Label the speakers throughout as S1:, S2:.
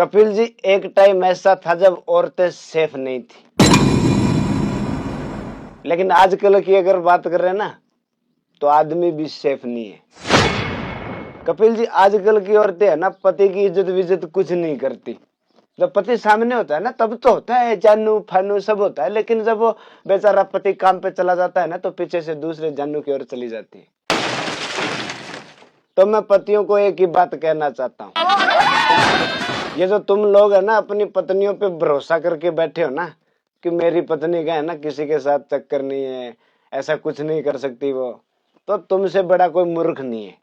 S1: कपिल जी, एक टाइम ऐसा था जब औरतें सेफ नहीं थी, लेकिन आजकल की अगर बात कर रहे हैं ना, तो आदमी भी सेफ नहीं है। कपिल जी, आजकल की औरतें है ना, पति की इज्जत विज्जत कुछ नहीं करती। जब पति सामने होता है ना, तब तो होता है जानू फानू सब होता है, लेकिन जब वो बेचारा पति काम पे चला जाता है ना, तो पीछे से दूसरे जानू की ओर चली जाती है। तो मैं पतियों को एक ही बात कहना चाहता हूँ, ये जो तुम लोग है ना अपनी पत्नियों पे भरोसा करके बैठे हो ना, कि मेरी पत्नी का है ना किसी के साथ चक्कर नहीं है, ऐसा कुछ नहीं कर सकती वो, तो तुमसे बड़ा कोई मूर्ख नहीं है।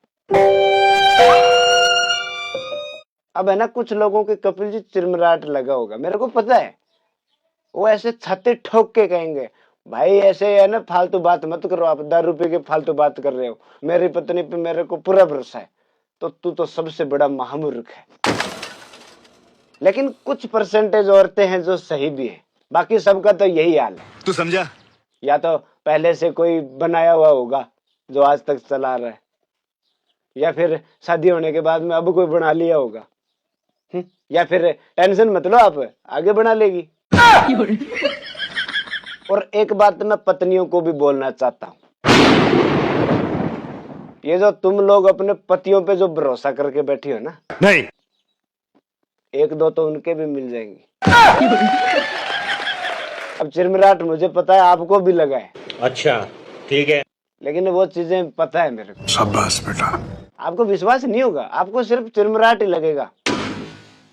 S1: अब है ना कुछ लोगों के कपिल जी चिरमराट लगा होगा, मेरे को पता है, वो ऐसे छाती ठोक के कहेंगे, भाई ऐसे है ना फालतू बात मत करो, आप 10 रुपए की फालतू बात कर रहे हो, मेरी पत्नी पे मेरे को पूरा भरोसा है, तो तू तो सबसे बड़ा महामूर्ख है। लेकिन कुछ परसेंटेज औरतें हैं जो सही भी है, बाकी सबका तो यही हाल है।
S2: तू समझा?
S1: या तो पहले से कोई बनाया हुआ होगा जो आज तक चला रहा है, या फिर शादी होने के बाद में अब कोई बना लिया होगा, या फिर टेंशन मत लो आप, आगे बना लेगी। और एक बात मैं पत्नियों को भी बोलना चाहता हूँ, ये जो तुम लोग अपने पतियों पे जो भरोसा करके बैठी हो ना,
S2: नहीं,
S1: एक दो तो उनके भी मिल जाएंगे। अब चिरमिराट मुझे पता है, आपको भी लगा है।
S3: अच्छा ठीक है,
S1: लेकिन वो चीजें पता है मेरे को।
S2: शाबाश बेटा।
S1: आपको विश्वास नहीं होगा, आपको सिर्फ चिरमिराट ही लगेगा।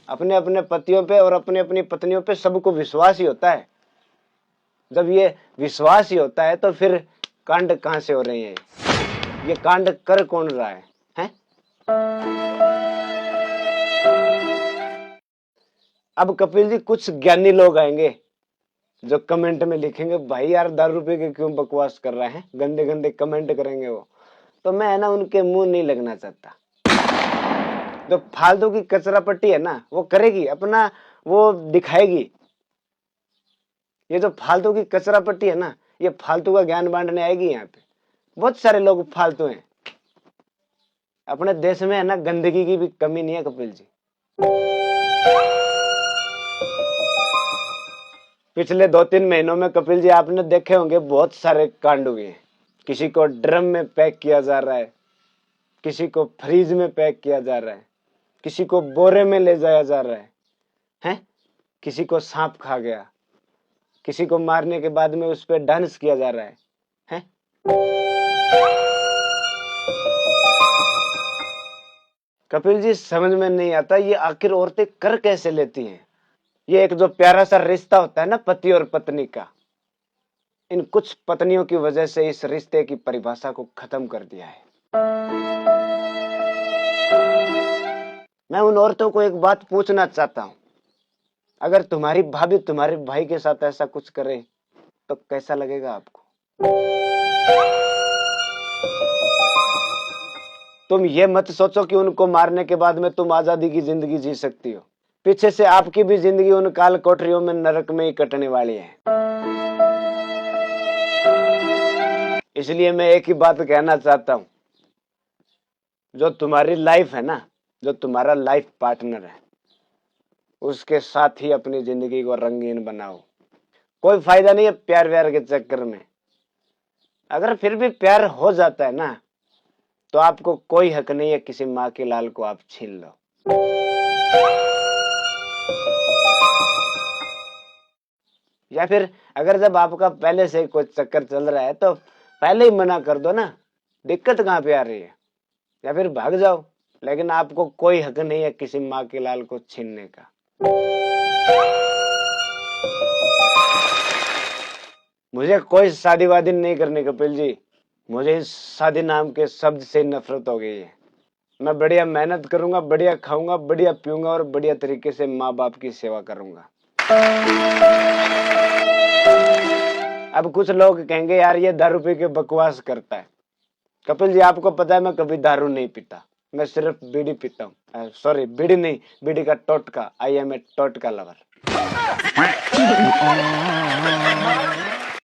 S1: अपने अपने पतियों पे और अपनी अपनी पत्नियों पे सबको विश्वास ही होता है। जब ये विश्वास ही होता है तो फिर कांड कहां से हो रहे हैं? ये कांड कर कौन रहा है, हैं? अब कपिल जी कुछ ज्ञानी लोग आएंगे जो कमेंट में लिखेंगे, भाई यार 10 रुपए के क्यों बकवास कर रहे हैं, गंदे गंदे कमेंट करेंगे वो, तो मैं है ना उनके मुंह नहीं लगना चाहता। जो फालतू की कचरा पट्टी है ना, वो करेगी अपना, वो दिखाएगी। ये जो फालतू की कचरा पट्टी है ना, ये फालतू का ज्ञान बांटने आएगी यहाँ पे। बहुत सारे लोग फालतू हैं अपने देश में, है ना, गंदगी की भी कमी नहीं है कपिल जी। पिछले 2-3 महीनों में कपिल जी आपने देखे होंगे बहुत सारे कांड हुए हैं। किसी को ड्रम में पैक किया जा रहा है, किसी को फ्रीज में पैक किया जा रहा है, किसी को बोरे में ले जाया जा रहा है, हैं? किसी को सांप खा गया, किसी को मारने के बाद में उस पर डांस किया जा रहा है, हैं? कपिल जी समझ में नहीं आता ये आखिर औरतें कर कैसे लेती हैं। ये एक जो प्यारा सा रिश्ता होता है ना पति और पत्नी का, इन कुछ पत्नियों की वजह से इस रिश्ते की परिभाषा को खत्म कर दिया है। मैं उन औरतों को एक बात पूछना चाहता हूं, अगर तुम्हारी भाभी तुम्हारे भाई के साथ ऐसा कुछ करे तो कैसा लगेगा आपको? तुम ये मत सोचो कि उनको मारने के बाद में तुम आजादी की जिंदगी जी सकती हो। पीछे से आपकी भी जिंदगी उन काल कोठरियों में नरक में ही कटने वाली है। इसलिए मैं एक ही बात कहना चाहता हूं, जो तुम्हारी लाइफ है ना, जो तुम्हारा लाइफ पार्टनर है, उसके साथ ही अपनी जिंदगी को रंगीन बनाओ। कोई फायदा नहीं है प्यार व्यार के चक्कर में। अगर फिर भी प्यार हो जाता है ना, तो आपको कोई हक नहीं है किसी माँ के लाल को आप छीन लो। या फिर अगर जब आपका पहले से कोई चक्कर चल रहा है तो पहले ही मना कर दो ना, दिक्कत कहाँ पे आ रही है? या फिर भाग जाओ, लेकिन आपको कोई हक नहीं है किसी माँ के लाल को छीनने का। मुझे कोई शादी वादी नहीं करनी कपिल जी, मुझे इस शादी नाम के शब्द से नफरत हो गई है। मैं बढ़िया मेहनत करूंगा, बढ़िया खाऊंगा, बढ़िया पीऊंगा और बढ़िया तरीके से माँ बाप की सेवा करूंगा। अब कुछ लोग कहेंगे यार ये दारू पी के बकवास करता है। कपिल जी आपको पता है मैं कभी दारू नहीं पीता, मैं सिर्फ बीड़ी पीता हूँ। सॉरी, बीड़ी नहीं, बीड़ी का टोटका। आई एम ए टोटका लवर।